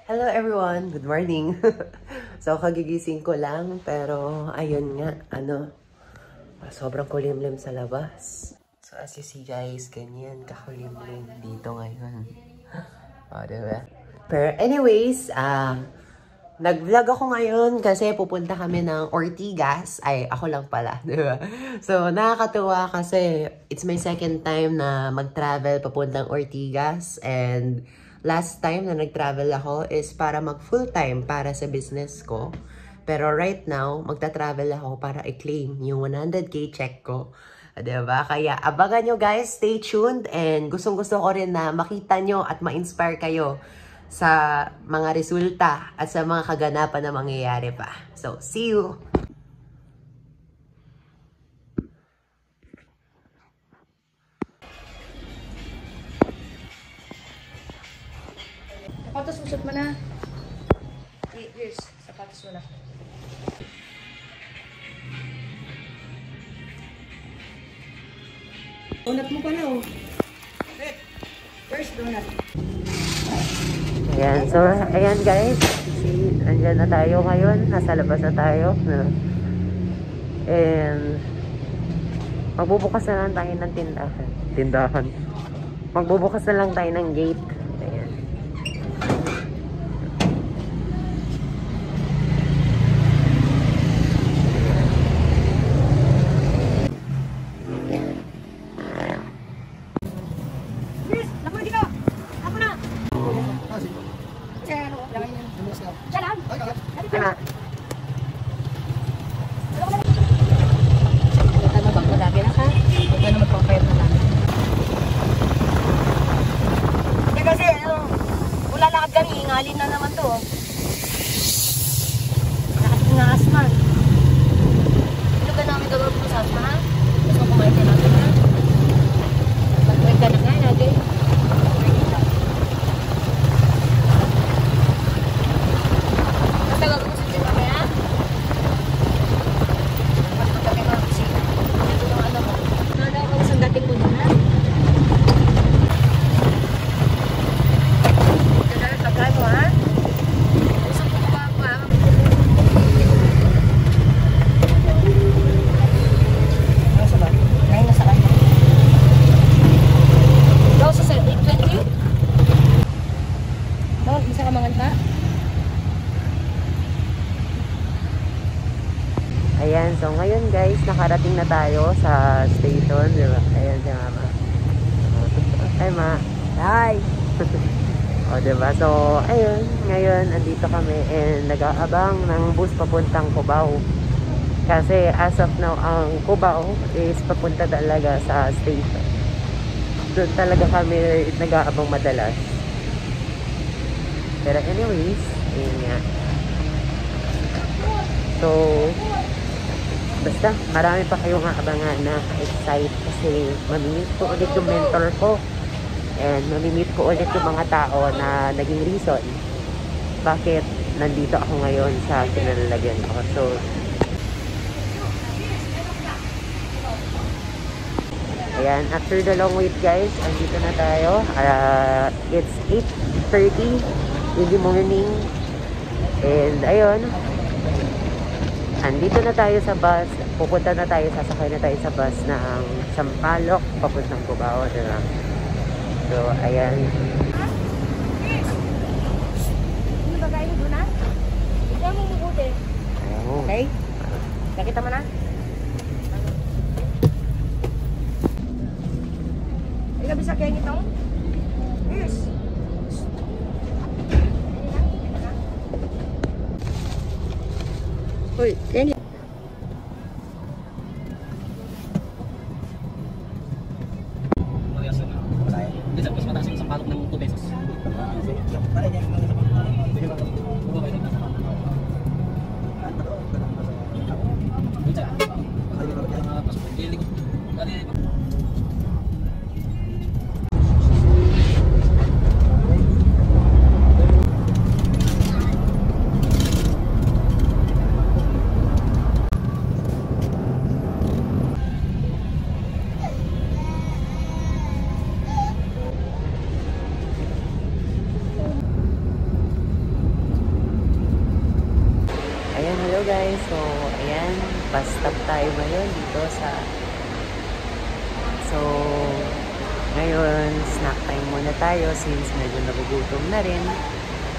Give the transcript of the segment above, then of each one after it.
Hello everyone! Good morning! So, kagigising ko lang, pero ayun nga, sobrang kulimlim sa labas. So, as you see guys, ganyan kakulimlim dito ngayon. Diba? Pero anyways, nag-vlog ako ngayon kasi pupunta kami ng Ortigas. Ay, ako lang pala, diba? So, nakakatuwa kasi it's my second time na mag-travel papuntang Ortigas. And last time na nag-travel ako is para mag-full-time para sa business ko. Pero right now, magta-travel ako para i-claim yung 100K check ko. Diba? Kaya abangan nyo guys, stay tuned. And gustong-gusto ko rin na makita nyo at ma-inspire kayo sa mga resulta at sa mga kaganapan na mangyayari pa. So, see you! Sapatos usap mo na. Yes, sapatos mo na. Donut mo pa na oh. First donut. Ayan, so, ayan guys. See, andyan na tayo ngayon. Nasa labas na tayo. And, magbubukas na lang tayo ng tindahan. Magbubukas na lang tayo ng gate. Ayan. Ingalin na naman to. Lahat ng asman. Ito ka namin gawin po sa asma, ha? Gusto mo kumain ka natin, ha? Mag-break ka na nga, natin. Basta gawin mo sa dito kami, ha? Basta kami mga kusina. Ito yung ano mo. Nada ako sa dating mo doon, ha? Ayan, so ngayon guys, nakarating na tayo sa station, diba? Ayan si Mama. Hi Ma! Hi! O diba? So, ayun, ngayon, andito kami and nag-aabang ng bus papuntang Cubao. Kasi as of now, ang Cubao is papunta talaga sa station. Doon talaga kami nag-aabang madalas. Pero anyways, ayun nga. So, basta, marami pa kayong aabangan na excite kasi mamimit ko ulit yung mentor ko and mamimit ko ulit yung mga tao na naging reason bakit nandito ako ngayon sa kinalalagyan ko. So, ayan, after the long wait guys, andito na tayo. It's 8:30 in the morning and ayun, andito na tayo sa bus, pupunta na tayo, sasakay na tayo sa bus ng Sampaloc, papuntang Cubao, diba? So, ayan. Ano ba kayo doon na? Ikaw mo mabuti. Okay? Nakita mo na? Ikaw bisa kaya nitong? Yes. Uy, Kenny. Dito mas mataas yung isang palok ng 2 pesos. guys, so ayan, bus stop tayo ngayon dito sa... So, ngayon, snack time muna tayo since medyo nagugutom na rin.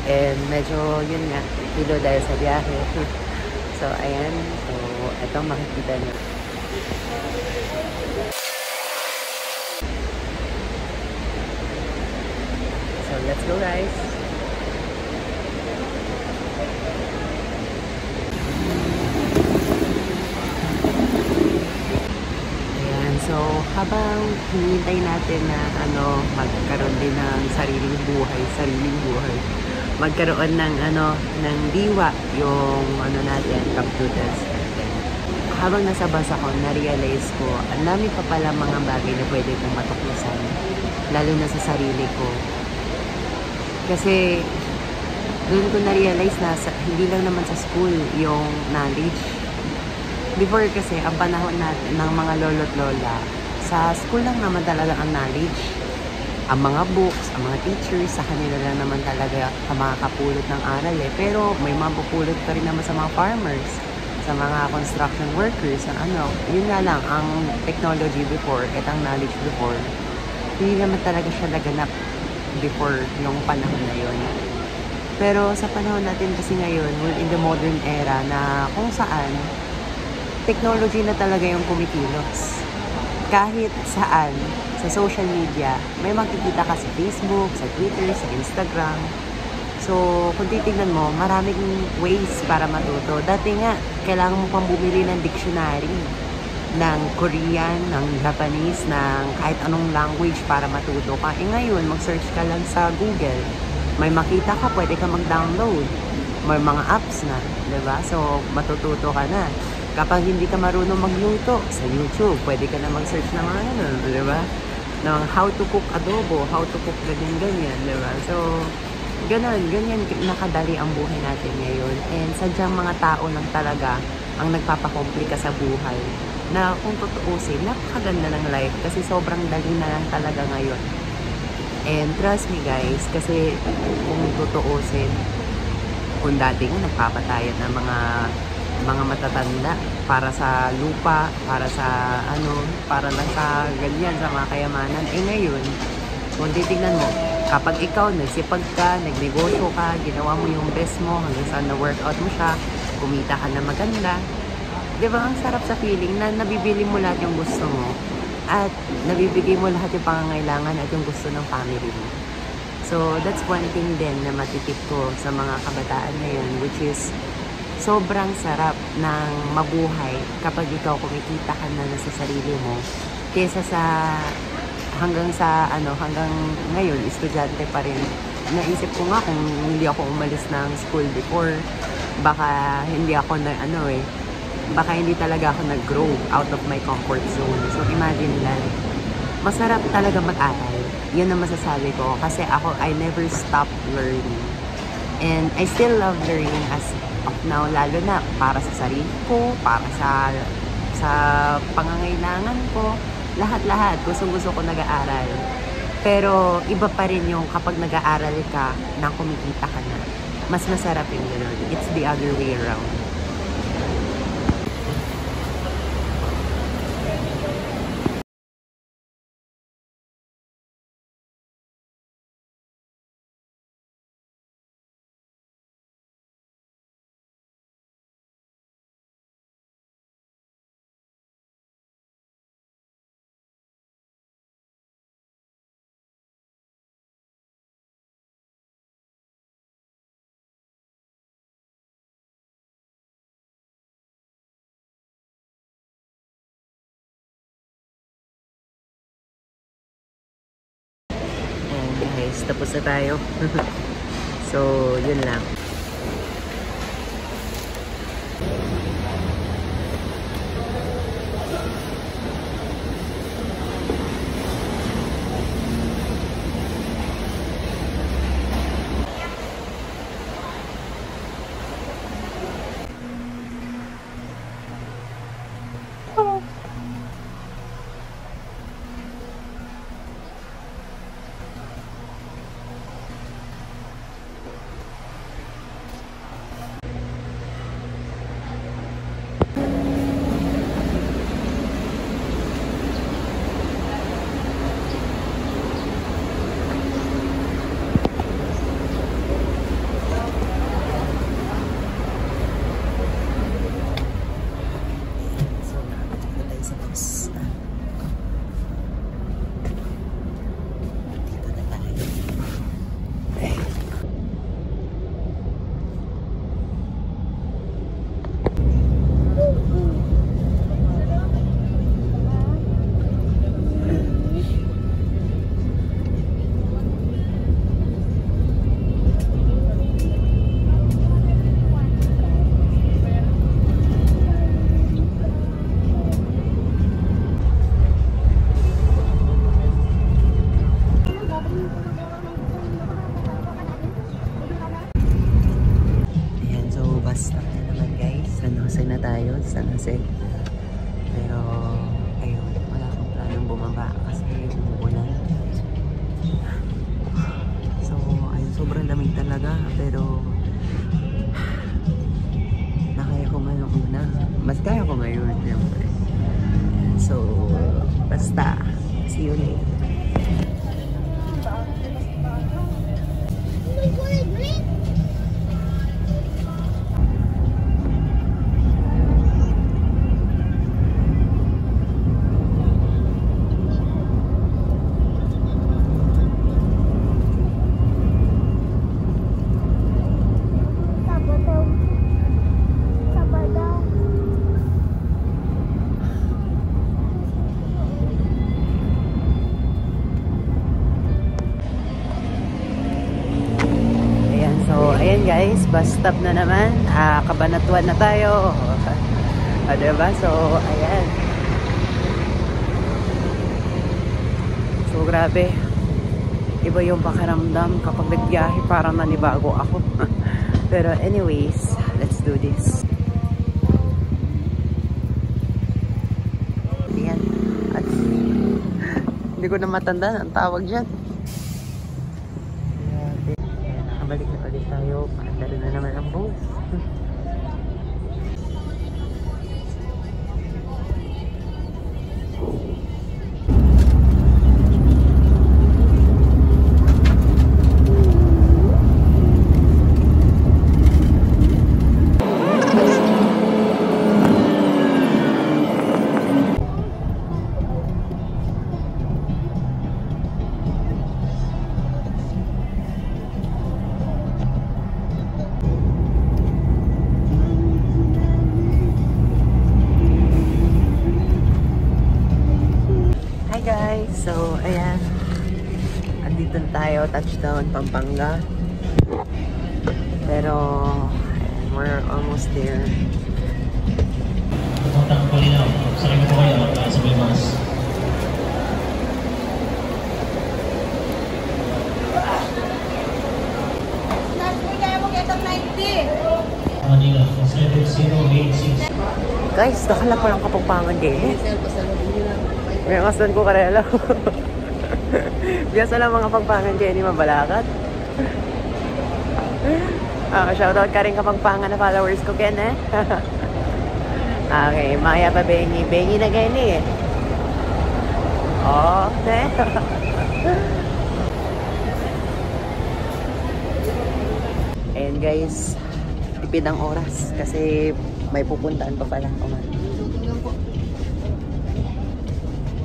And medyo, yun nga, kilo dahil sa biyahe. So, ayan, so, ito makikita nyo. So, let's go guys! So, habang hinihintay natin na magkaroon din ng sariling buhay, magkaroon ng ng diwa yung natin, computers natin. Habang nasa bus ako, na-realize ko, ang dami pa pala mga bagay na pwede kong matuklasan, lalo na sa sarili ko. Kasi, doon ko na-realize na hindi lang naman sa school yung knowledge. Before kasi, ang panahon natin ng mga lolo't lola, sa school lang naman talaga ang knowledge. Ang mga books, ang mga teachers, sa kanila lang naman talaga makakapulot ng aral eh. Pero may mga pupulot pa rin naman sa mga farmers, sa mga construction workers, yun nga lang, ang technology before, itang knowledge before, hindi naman talaga siya naganap before yung panahon na yun. Pero sa panahon natin kasi ngayon, we're in the modern era na kung saan, technology na talaga yung kumikilos. Kahit saan, sa social media, may makikita ka sa Facebook, sa Twitter, sa Instagram. So, kung titignan mo, maraming ways para matuto. Dati nga, kailangan mo pang bumili ng dictionary ng Korean, ng Japanese, ng kahit anong language para matuto ka. Ngayon, mag-search ka lang sa Google. May makita ka, pwede ka mag-download. May mga apps na, diba? So, matututo ka na. Kapag hindi ka marunong magluto sa YouTube, pwede ka na mag-search ng mga di ba? Ng how to cook adobo, how to cook ganyan-ganyan, di ba? So, ganyan nakadali ang buhay natin ngayon. And sadyang mga tao lang talaga ang nagpapakomplika sa buhay. Na kung tutuusin, napakaganda ng life kasi sobrang dali na lang talaga ngayon. And trust me guys, kasi kung tutuusin, kung dati nga nagpapatayan ng mga matatanda para sa lupa, para sa para lang sa ganyan, sa mga kayamanan. Ngayon, kung titignan mo, kapag ikaw nagsipag ka, nagnegosyo ka, ginawa mo yung best mo, hanggang saan na-workout mo siya, kumita ka na maganda, di ba ang sarap sa feeling na nabibili mo lahat yung gusto mo at nabibigay mo lahat yung pangangailangan at yung gusto ng family mo. So, that's one thing din na matitip ko sa mga kabataan ngayon, which is sobrang sarap ng mabuhay kapag ikaw kumikita ka na sa sarili mo kesa sa hanggang ngayon estudyante pa rin. Naisip ko nga kung hindi ako umalis ng school before, baka hindi ako baka hindi talaga ako nag-grow out of my comfort zone. So imagine lang, masarap talaga mag-aral. Yun ang masasabi ko kasi I never stop learning. And I still love learning as of now, lalo na para sa sarili ko, para sa pangangailangan ko, lahat-lahat, gusto ko nag-aaral. Pero iba pa rin yung kapag nag-aaral ka na kumikita ka na, mas masarap yung gano'n. It's the other way around. Guys, tapos na tayo. So, yun lang. tayo sa San Jose. Pero, ayun, wala akong planong bumaba kasi umuulan. So, ayun, sobrang lamig talaga. Pero, nakaya ko man yung una. Mas kaya ko ngayon, siyempre. So, basta. See you later. Ayan guys, bus stop na naman. Cabanatuan na tayo. Diba? So, ayan. So, grabe. Iba yung pakiramdam kapag nagbiyahe, parang nanibago ako. Pero anyways, let's do this. Ayan. At hindi ko na matanda ang tawag dyan. Balik na ulit tayo. Paandalo na naman ang bus. So, ayan. Andito tayo, touchdown, Pampanga. Pero, ayan, we're almost there. Pupunta ko rin ako. Sarili ko kayo sa may mas. Manila, 7086. Guys, nakala ko lang Kapampangan din. May kasdan ko karela. Biasa lang mga Kapampangan Jenny mabalakat. Shoutout ka rin Kapampangan na followers ko, Ken, eh. Okay, Maya pa Bengi. Bengi na Kenny, eh. Oh, ne? Ayan guys, tipid ang oras kasi may pupuntaan pa pala.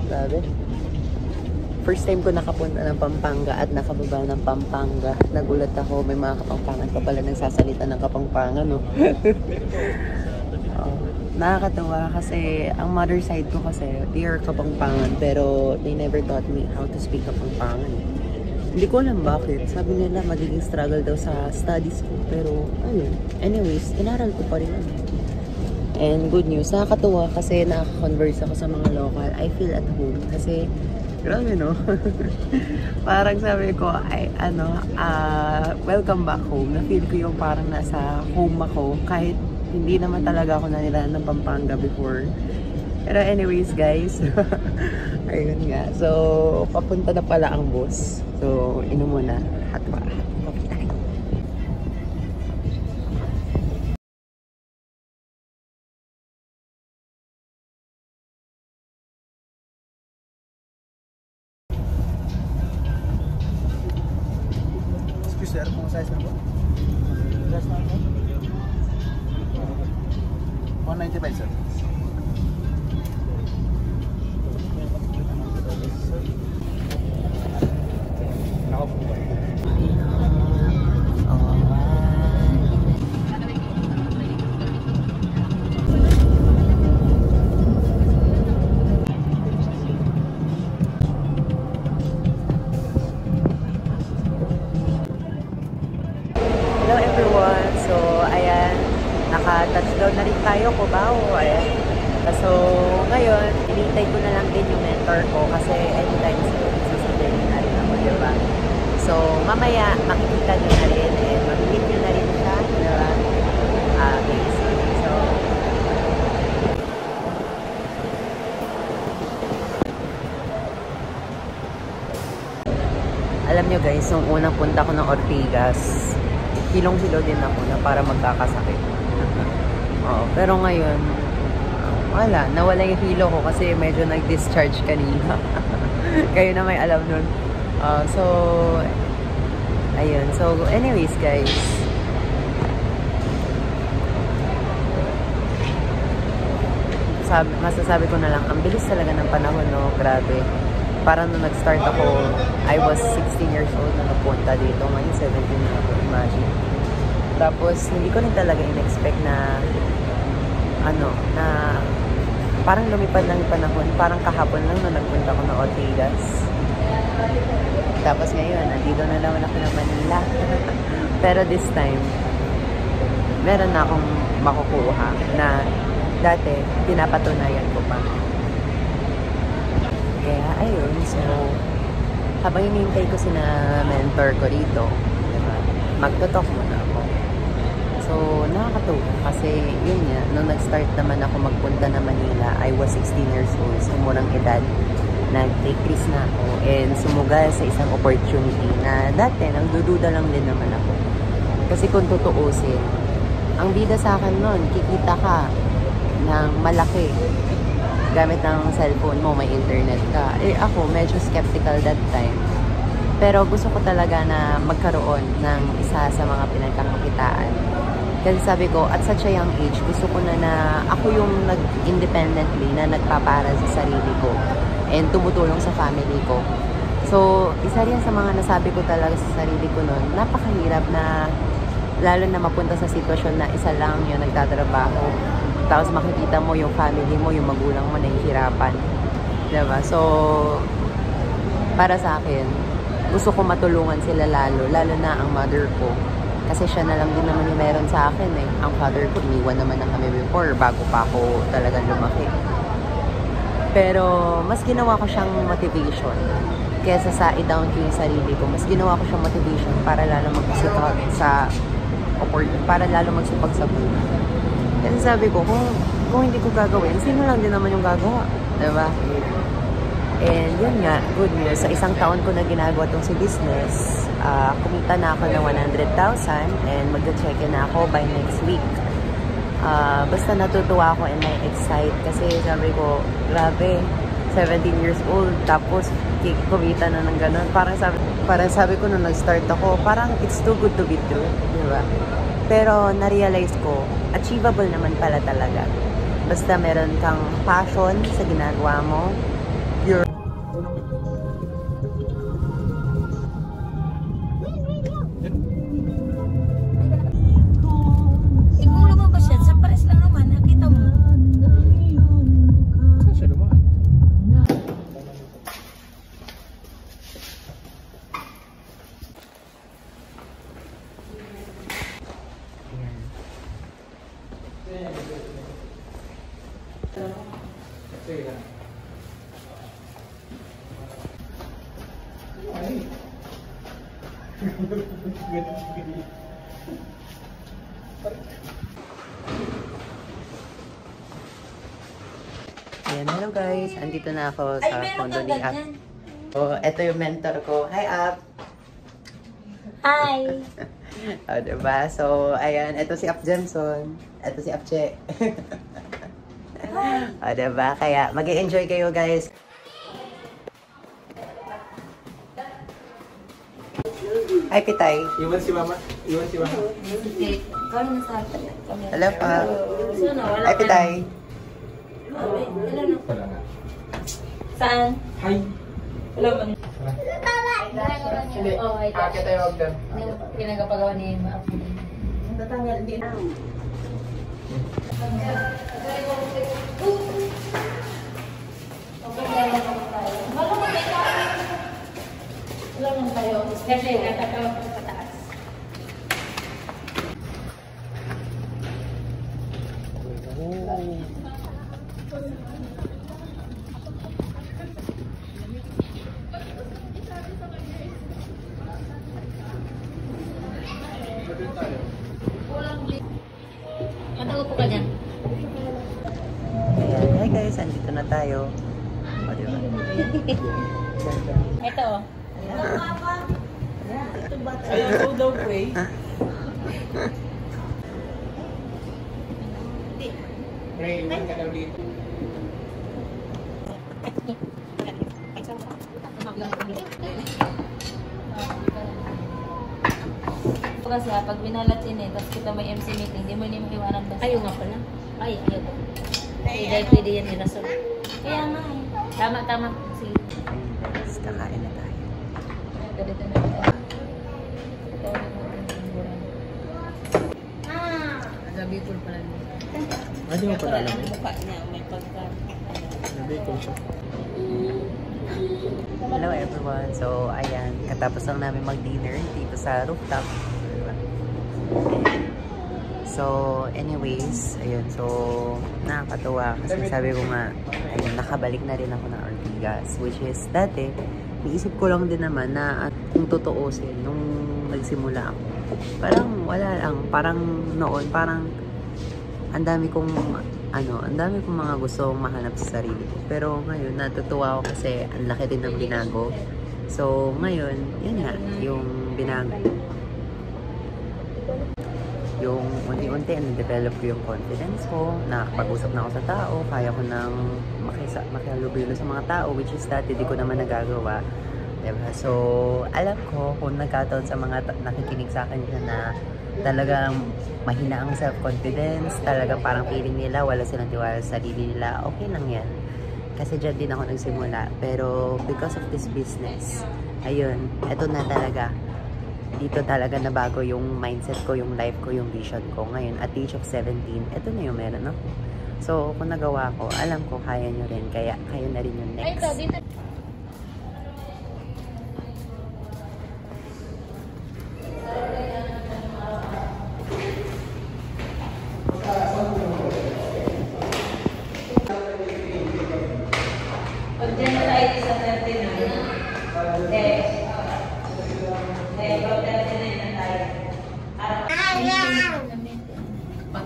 Grabe. First time ko nakapunta ng Pampanga at nakababa ng Pampanga. Nagulat ako, may mga Kapampangan pa pala nagsasalita ng Kapampangan, no? Nakakatawa kasi ang mother side ko kasi they are Kapampangan pero they never taught me how to speak Kapampangan. Hindi ko alam bakit. Sabi nila magiging struggle daw sa studies ko pero ayun. Anyways, inaral ko pa rin. And good news, nakakatuwa kasi nakaka-converse ako sa mga local. I feel at home kasi grabe, no? Parang sabi ko, ay, welcome back home. Na-feel ko yung parang nasa home ako kahit hindi naman talaga ako nanilaan ng Pampanga before. Pero anyways, guys, ayun nga. So, papunta na pala ang bus. So, inom muna. Hatwa. Sir, kung size na po? Size na po? 195, sir. Nako po ba? Hello everyone! So, ayan, naka-touchdown na rin tayo, Cubao. Ayan. So, ngayon, inintay ko na lang din yung mentor ko kasi anytime sasabihin na rin ako, diba? So, mamaya, makikita nyo na rin and mamimit nyo na rin siya, diba? Okay, so, guys, nung unang punta ko ng Ortigas, hilong-hilo din ako na para magkakasakit. Oo, pero ngayon, wala, nawala yung hilo ko kasi medyo nag-discharge kanina. Kayo na may alam nun. So, ayun. So, anyways guys, masasabi ko na lang, ang bilis talaga ng panahon, no? Grabe. Parang nung nag-start ako, I was 16 years old na napunta dito. Ngayon, 17 na ako, imagine. Tapos, hindi ko rin talaga in-expect na, na parang lumipad lang yung panahon. Parang kahapon lang nung nagpunta ko ng Ortigas. Tapos ngayon, nandito na naman ako ng Manila. Pero this time, meron na akong makukuha na dati, pinapatunayan ko pa. Kaya, ayun. So, habang hinihintay ko sina mentor ko rito, diba, magto-talk muna ako. So, nakakatuwa. Kasi, yun nga, nung nag-start naman ako magpunta na Manila, I was 16 years old. So, murang edad. Nag-take risk na ako. And sumugal sa isang opportunity na dati, nagdududa lang din naman ako. Kasi kung tutuusin, ang bida sa akin nun, kikita ka ng malaki gamit ng cellphone mo, may internet ka. Eh ako, medyo skeptical that time. Pero gusto ko talaga na magkaroon ng isa sa mga pinagkakakitaan. Kasi sabi ko, at such a young age, gusto ko na ako yung nag-independently na nagpapara sa sarili ko and tumutulong sa family ko. So, isa rin sa mga nasabi ko talaga sa sarili ko noon, napakahirap na lalo na mapunta sa sitwasyon na isa lang yung nagtatrabaho. Tapos makikita mo yung family mo, yung magulang mo nahihirapan. Diba? So, para sa akin, gusto ko matulungan sila lalo na ang mother ko. Kasi siya na lang din naman yung meron sa akin eh. Ang father ko, iniwan naman na kami before, bago pa ako talagang lumaki. Pero, mas ginawa ko siyang motivation. Kesa sa i-down ko yung sarili ko, mas ginawa ko siyang motivation para lalo magsipag sa buhay. Kasi sabi ko, kung hindi ko gagawin, sino lang din naman yung gagawa? Diba? And yun nga, good news. Sa isang taon ko na ginagawa itong si business, kumita na ako ng 100,000 and mag-check-in na ako by next week. Basta natutuwa ako and na-excite kasi sabi ko, grabe, 17 years old, tapos kumita na ng ganun. Parang sabi ko nung nag-start ako, parang it's too good to be true. Diba? Pero na-realize ko, achievable naman pala talaga. Basta meron kang passion sa ginagawa mo, Kung lumabas yan, surprise lang naman, nakita mo. Saan siya dumaan? Ayan, hello guys. Andito na ako sa condo ni Ap. So, eto yung mentor ko. Hi, Ap! Hi! Diba? So, ayan. Eto si Ap Jenson. Eto si Ap Che. Diba? Kaya, mag-i-enjoy kayo guys. Hi, Pitay. Iwan si mama. Hello pa. Hi, Pitay. Wala na. Saan? Hi. Wala man. Hindi. Akit tayo huwag doon. Pinagapagawa ni Ma. Tatanggal din. Wala man tayo. Kasi natakaw sa pataas. Matago po ka dyan. Ayan. Hi guys, andito na tayo. Diba? Ito. itong bata. Ayaw daw pray. Pray, iwan ka daw dito. Kasi pag binalat yun tapos kita may MC meeting, di mo niya maiwanan basta. Ayaw nga pala. Ay, ayaw. Hindi pwede yan minasul. Kaya nga eh. Tama. Sige. Guys, kakain na tayo. Ganito na. Gabi ko pala niya. Hindi mo pala alam. Mukha niya, may pagka. Nabi ko siya. Hello everyone. So, ayan. Katapos lang namin mag-dinner dito sa rooftop. So, anyways, ayun. So, nakakatuwa kasi sabi ko nga, ayun, nakabalik na rin ako ng Ortigas. Which is, dati, naisip ko lang din naman na kung totoosin, nung nagsimula ako, parang wala lang. Parang noon, parang ang dami kong mga gustong mahanap sa sarili ko. Pero ngayon, natutuwa ako kasi ang laki din ng binago. So, ngayon, yun nga, yung binago. Yung unti-unti, na-develop ko yung confidence ko, nakapag-usap na ako sa tao, kaya ko nang makihalubilo sa mga tao, which is dati di ko naman nagagawa. Diba? So, alam ko kung nagkataon sa mga nakikinig sa akin na talagang mahina ang self-confidence, talaga parang feeling nila, wala silang tiwala sa sarili nila, okay lang yan. Kasi dyan din ako nagsimula. Pero because of this business, ayun, eto na talaga. Dito talaga nabago yung mindset ko, yung life ko, yung vision ko. Ngayon, at age of 17, eto na yung meron ako. So, kung nagawa ko, alam ko kaya nyo rin. Kaya kayo na rin yung next.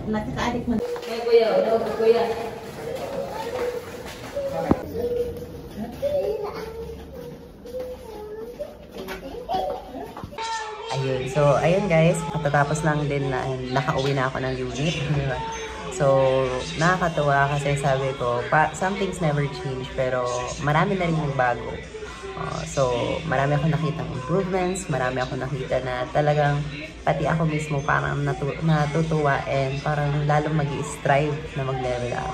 Nakakaadik mo. Kuya. Ayun. So, ayun guys. Katatapos lang din na nakauwi na ako ng unit. Diba? So, nakakatuwa kasi sabi ko, some things never change, pero marami na rin yung bago. So, marami ako nakitang improvements, marami ako nakita na talagang pati ako mismo parang natutuwa and parang lalong mag-i-strive na mag-level up.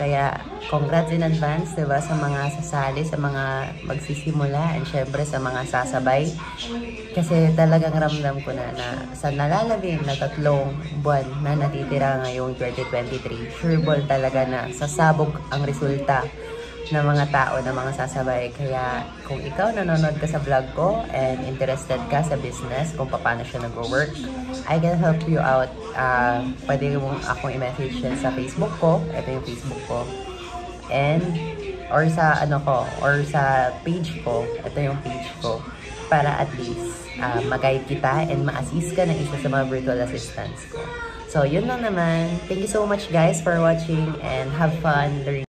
Kaya, congrats in advance, diba, sa mga sasali, sa mga magsisimula, and syempre sa mga sasabay. Kasi talagang ramdam ko na sa nalalabing na 3 buwan na natitira ngayong 2023, sure ball talaga na sasabog ang resulta ng mga tao, ng mga sasabay. Kaya kung ikaw nanonood ka sa vlog ko and interested ka sa business, kung paano siya nag-work, I can help you out. Pwede mong akong i-message sa Facebook ko. Ito yung Facebook ko. And, or sa sa page ko. Ito yung page ko. Para at least, mag-guide kita and ma-assist ka ng isa sa mga virtual assistants ko. So, yun lang naman. Thank you so much guys for watching and have fun learning.